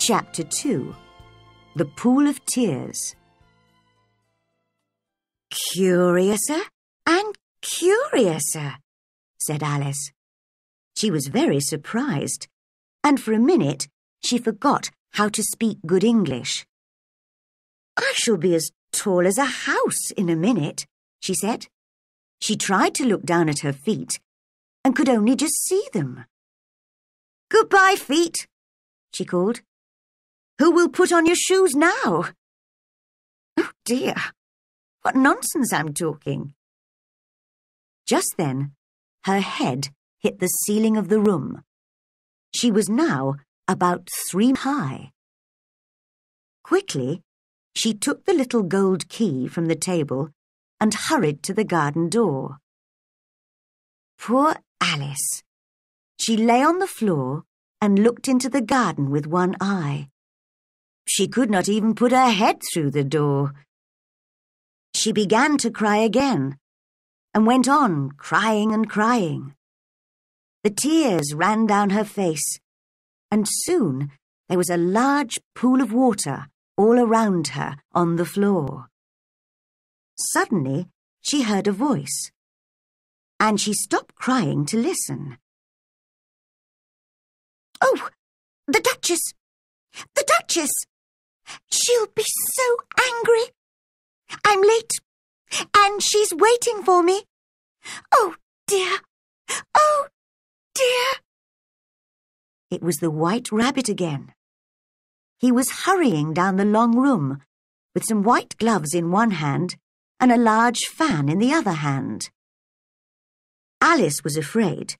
Chapter 2. The Pool of Tears. "Curiouser and curiouser," said Alice. She was very surprised, and for a minute she forgot how to speak good English. "I shall be as tall as a house in a minute," she said. She tried to look down at her feet and could only just see them. "Goodbye, feet," she called. "Who will put on your shoes now?" "Oh dear, what nonsense I'm talking." Just then, her head hit the ceiling of the room. She was now about 3 high. Quickly, she took the little gold key from the table and hurried to the garden door. Poor Alice! She lay on the floor and looked into the garden with one eye. She could not even put her head through the door. She began to cry again, and went on crying and crying. The tears ran down her face, and soon there was a large pool of water all around her on the floor. Suddenly, she heard a voice, and she stopped crying to listen. "Oh, the Duchess! The Duchess! She'll be so angry! I'm late, and she's waiting for me. Oh, dear! Oh, dear!" It was the White Rabbit again. He was hurrying down the long room with some white gloves in one hand and a large fan in the other hand. Alice was afraid,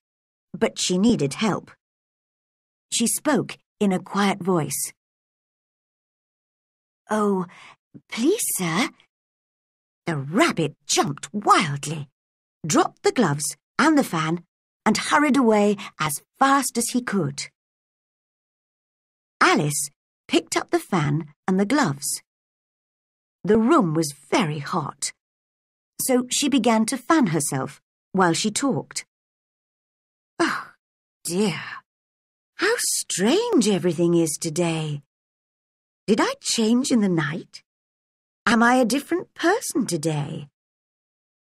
but she needed help. She spoke in a quiet voice. "Oh, please, sir." The rabbit jumped wildly, dropped the gloves and the fan, and hurried away as fast as he could. Alice picked up the fan and the gloves. The room was very hot, so she began to fan herself while she talked. "Oh, dear, how strange everything is today. Did I change in the night? Am I a different person today?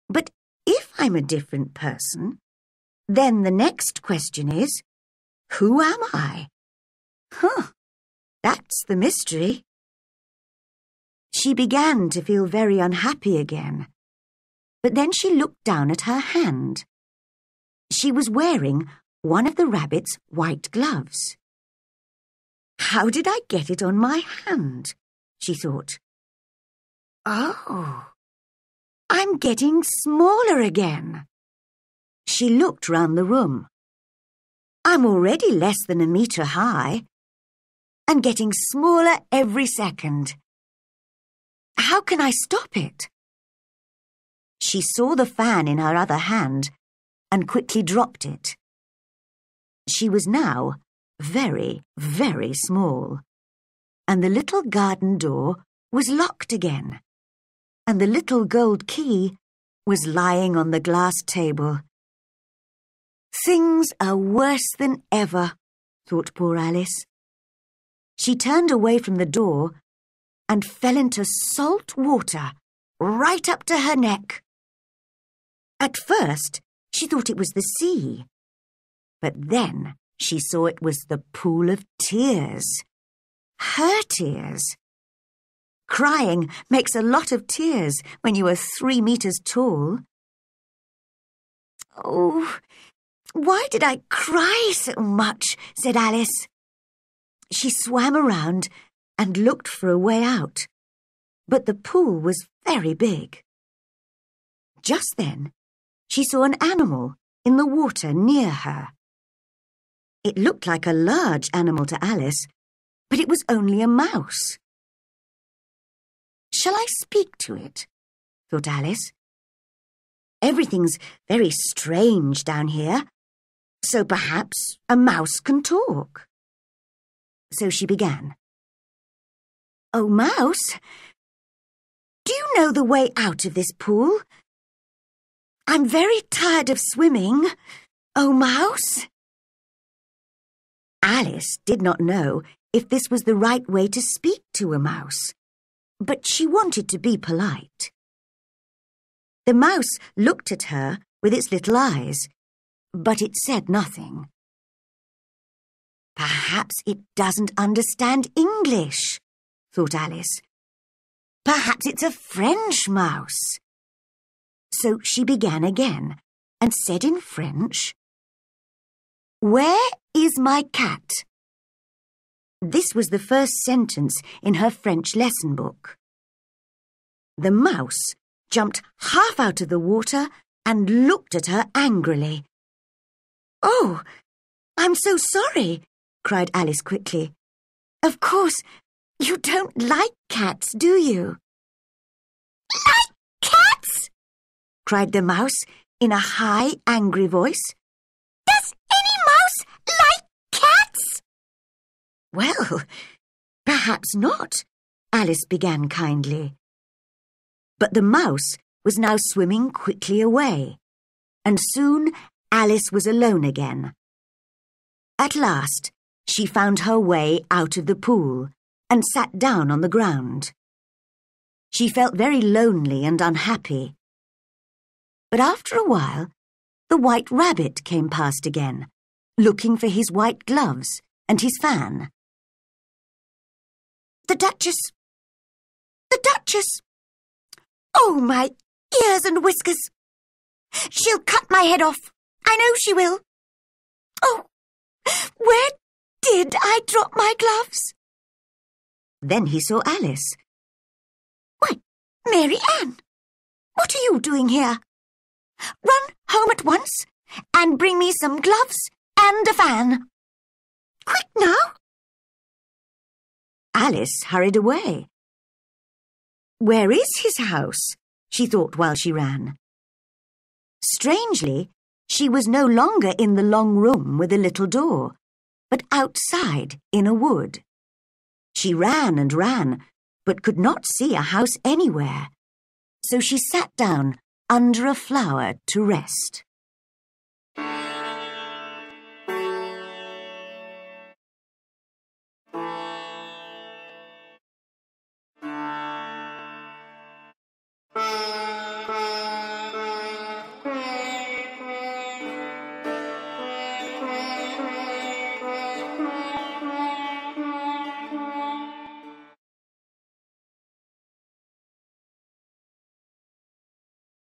But if I'm a different person, then the next question is, who am I? That's the mystery." She began to feel very unhappy again, but then she looked down at her hand. She was wearing one of the rabbit's white gloves. "How did I get it on my hand?" she thought. "Oh, I'm getting smaller again." She looked round the room. "I'm already less than 1 meter high, and getting smaller every second. How can I stop it?" She saw the fan in her other hand and quickly dropped it. She was now very, very small, and the little garden door was locked again, and the little gold key was lying on the glass table. "Things are worse than ever," thought poor Alice. She turned away from the door and fell into salt water right up to her neck. At first, she thought it was the sea, but then she saw it was the pool of tears. Her tears. Crying makes a lot of tears when you are 3 meters tall. "Oh, why did I cry so much?" said Alice. She swam around and looked for a way out, but the pool was very big. Just then, she saw an animal in the water near her. It looked like a large animal to Alice, but it was only a mouse. "Shall I speak to it?" thought Alice. "Everything's very strange down here, so perhaps a mouse can talk." So she began. "Oh, Mouse, do you know the way out of this pool? I'm very tired of swimming. Oh, Mouse." Alice did not know if this was the right way to speak to a mouse, but she wanted to be polite. The mouse looked at her with its little eyes, but it said nothing. Perhaps it doesn't understand English, thought Alice. Perhaps it's a French mouse. So she began again and said in French, "Where is my cat?" This was the first sentence in her French lesson book. The mouse jumped half out of the water and looked at her angrily. "Oh, I'm so sorry," cried Alice quickly. "Of course, you don't like cats, do you?" "Like cats?" cried the mouse in a high, angry voice. "Does any mouse like cats?" "Well, perhaps not," Alice began kindly. But the mouse was now swimming quickly away, and soon Alice was alone again. At last, she found her way out of the pool and sat down on the ground. She felt very lonely and unhappy. But after a while, the White Rabbit came past again, looking for his white gloves and his fan. The Duchess! Oh, my ears and whiskers! She'll cut my head off. I know she will. Oh, where did I drop my gloves? Then he saw Alice. "Why, Mary Ann, what are you doing here? Run home at once and bring me some gloves and a fan. Quick now!" Alice hurried away. Where is his house? She thought while she ran. Strangely, she was no longer in the long room with the little door, but outside in a wood. She ran and ran, but could not see a house anywhere. So she sat down under a flower to rest.